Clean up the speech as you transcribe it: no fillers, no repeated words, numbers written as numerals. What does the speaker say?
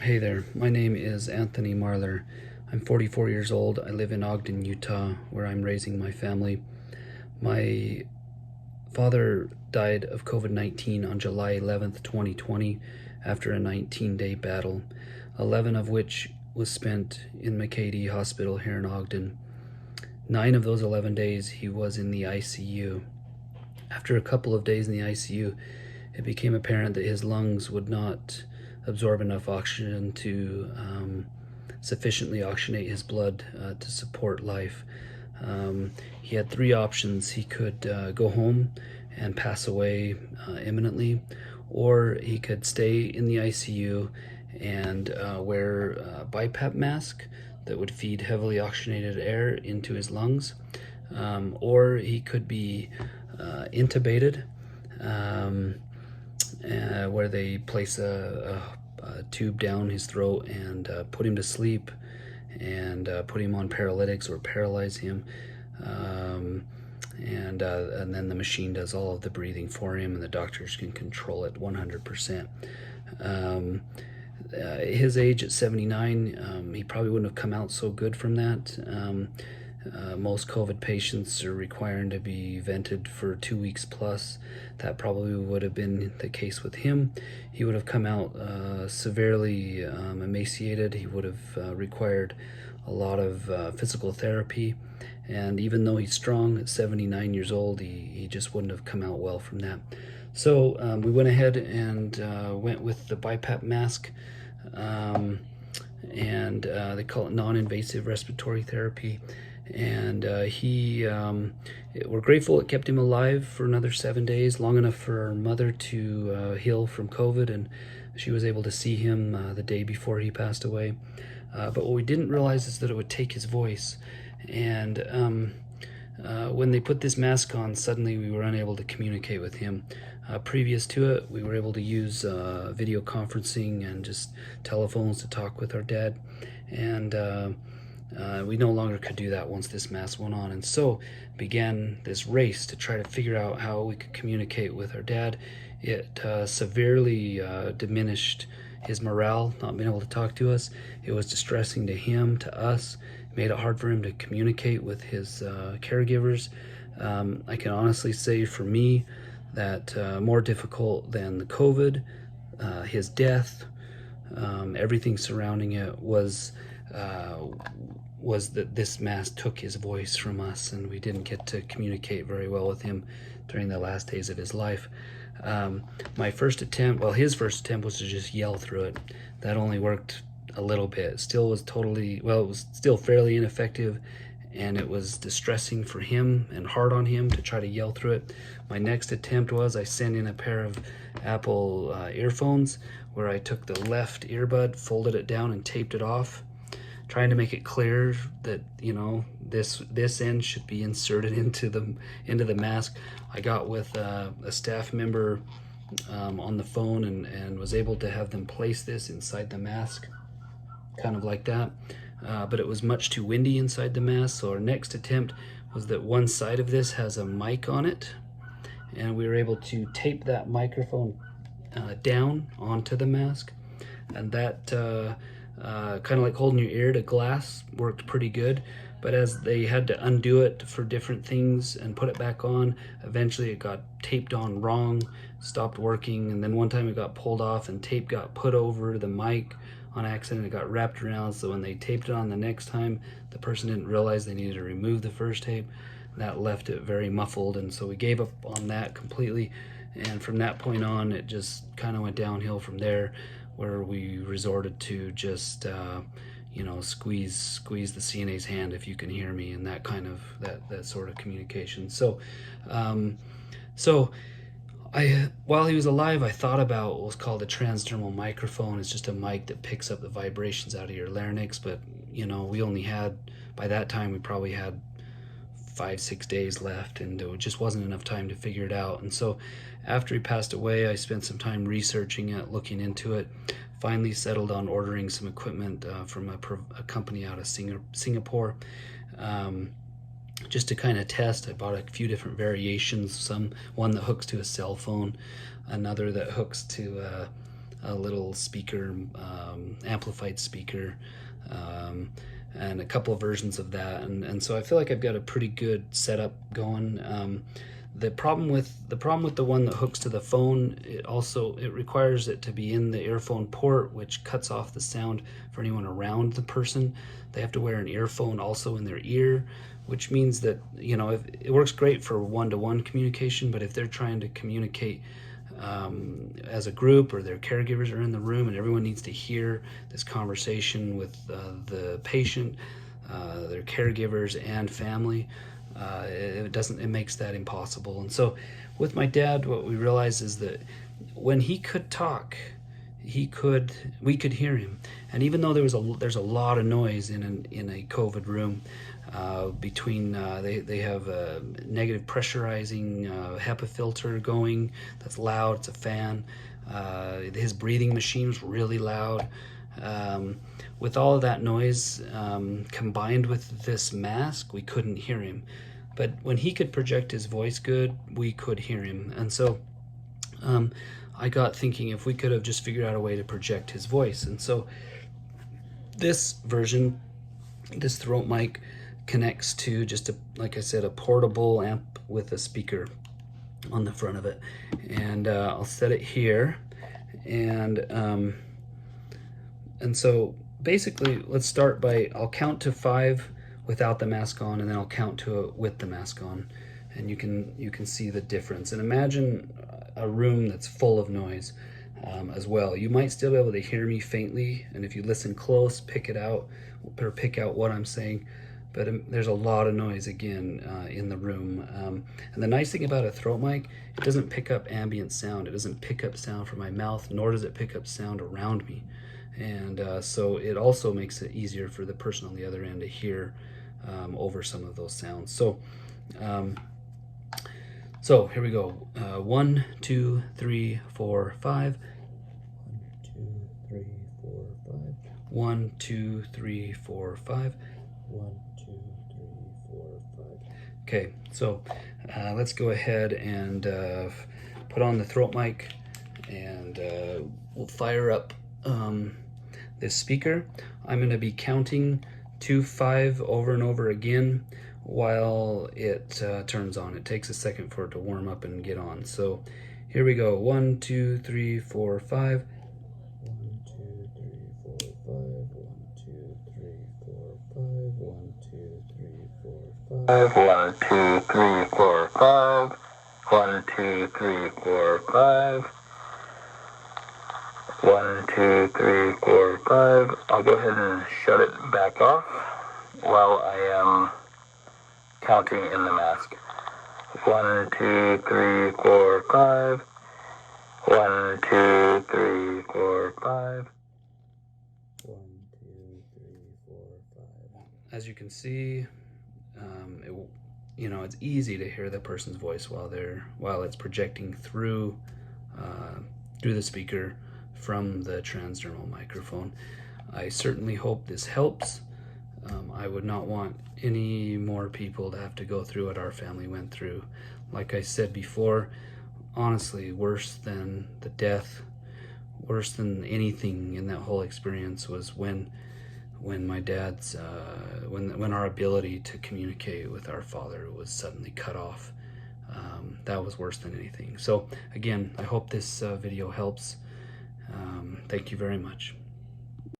Hey there, my name is Anthony Marler. I'm 44 years old. I live in Ogden, Utah, where I'm raising my family. My father died of COVID-19 on July 11th, 2020, after a 19-day battle, 11 of which was spent in McCady Hospital here in Ogden. 9 of those 11 days he was in the ICU. After a couple of days in the ICU, it became apparent that his lungs would not absorb enough oxygen to sufficiently oxygenate his blood to support life. He had 3 options. He could go home and pass away imminently, or he could stay in the ICU and wear a BiPAP mask that would feed heavily oxygenated air into his lungs, or he could be intubated, where they place a tube down his throat and put him to sleep and put him on paralytics or paralyze him. And then the machine does all of the breathing for him, and the doctors can control it 100%. His age at 79, he probably wouldn't have come out so good from that. Most COVID patients are requiring to be vented for 2 weeks plus. That probably would have been the case with him. He would have come out severely emaciated. He would have required a lot of physical therapy. And even though he's strong at 79 years old, he just wouldn't have come out well from that. So we went ahead and went with the BiPAP mask. And they call it non-invasive respiratory therapy. And we're grateful it kept him alive for another 7 days, long enough for our mother to heal from COVID, and she was able to see him the day before he passed away. But what we didn't realize is that it would take his voice. And when they put this mask on, suddenly we were unable to communicate with him. Previous to it, we were able to use video conferencing and just telephones to talk with our dad. And we no longer could do that once this mask went on. And so began this race to try to figure out how we could communicate with our dad. It severely diminished his morale, not being able to talk to us. It was distressing to him, to us. It made it hard for him to communicate with his caregivers. I can honestly say for me that more difficult than the COVID, his death, everything surrounding it was that this mask took his voice from us, and we didn't get to communicate very well with him during the last days of his life. His first attempt was to just yell through it. That only worked a little bit. It was still fairly ineffective, and it was distressing for him and hard on him to try to yell through it. My next attempt was I sent in a pair of Apple earphones, where I took the left earbud, folded it down, and taped it off, trying to make it clear that, you know, this end should be inserted into the mask. I got with a staff member on the phone and was able to have them place this inside the mask, kind of like that. But it was much too windy inside the mask, so our next attempt was that one side of this has a mic on it, and we were able to tape that microphone down onto the mask, and that kind of like holding your ear to glass worked pretty good. But as they had to undo it for different things and put it back on, eventually it got taped on wrong, stopped working, and then one time it got pulled off and tape got put over the mic on accident. It got wrapped around, so when they taped it on the next time, the person didn't realize they needed to remove the first tape. That left it very muffled, and so we gave up on that completely. And from that point on, it just kind of went downhill from there, where we resorted to just squeeze the CNA's hand if you can hear me, and that kind of that sort of communication. So while he was alive, I thought about what was called a transdermal microphone. It's just a mic that picks up the vibrations out of your larynx. But we only had, by that time, we probably had 5-6 days left, and there just wasn't enough time to figure it out. And so after he passed away, I spent some time researching it, looking into it, finally settled on ordering some equipment from a company out of Singapore, just to kind of test. I bought a few different variations, one that hooks to a cell phone, another that hooks to a little speaker amplified speaker, and a couple of versions of that, and so I feel like I've got a pretty good setup going. The problem with the one that hooks to the phone, it requires it to be in the earphone port, which cuts off the sound for anyone around the person. They have to wear an earphone also in their ear, which means that, you know, it works great for one-to-one communication, but if they're trying to communicate as a group, or their caregivers are in the room and everyone needs to hear this conversation with the patient, their caregivers and family, it makes that impossible. And so with my dad, what we realized is that when he could talk, we could hear him. And even though there's a lot of noise in a COVID room, between they have a negative pressurizing HEPA filter going that's loud, it's a fan. His breathing machine was really loud. With all of that noise combined with this mask, we couldn't hear him. But when he could project his voice good, we could hear him. And so I got thinking if we could have just figured out a way to project his voice. And so this version, this throat mic, connects to just like I said, a portable amp with a speaker on the front of it. And I'll set it here. And so basically, let's start by, I'll count to 5 without the mask on, and then I'll count to it with the mask on, and you can see the difference. And imagine a room that's full of noise as well. You might still be able to hear me faintly, and if you listen close, pick out what I'm saying. But there's a lot of noise again in the room. And the nice thing about a throat mic, it doesn't pick up ambient sound. It doesn't pick up sound from my mouth, nor does it pick up sound around me. And so it also makes it easier for the person on the other end to hear over some of those sounds. So here we go. 1, 2, 3, 4, 5. 1, 2, 3, 4, 5. 1, 2, 3, 4, 5. Okay, so let's go ahead and put on the throat mic, and we'll fire up this speaker. I'm going to be counting to 5 over and over again while it turns on. It takes a second for it to warm up and get on. So here we go. 1, 2, 3, 4, 5. 1, 2, 3, 4, 5. 1, 2, 3, 4, 5. 1, 2, 3, 4, 5. 1, 2, 3, 4, 5. 1, 2, 3, 4, 5. 1, 2, 3, 4, 5. I'll go ahead and shut it back off while I am counting in the mask. 1, 2, 3, 4, 5. 1, 2, 3, 4, 5. 1, 2, 3, 4, 5. As you can see, it's easy to hear the person's voice while it's projecting through the speaker from the transdermal microphone. I certainly hope this helps. I would not want any more people to have to go through what our family went through. Like I said before, honestly, worse than the death, worse than anything in that whole experience was when my dad's when our ability to communicate with our father was suddenly cut off. That was worse than anything. So again, I hope this video helps. Thank you very much.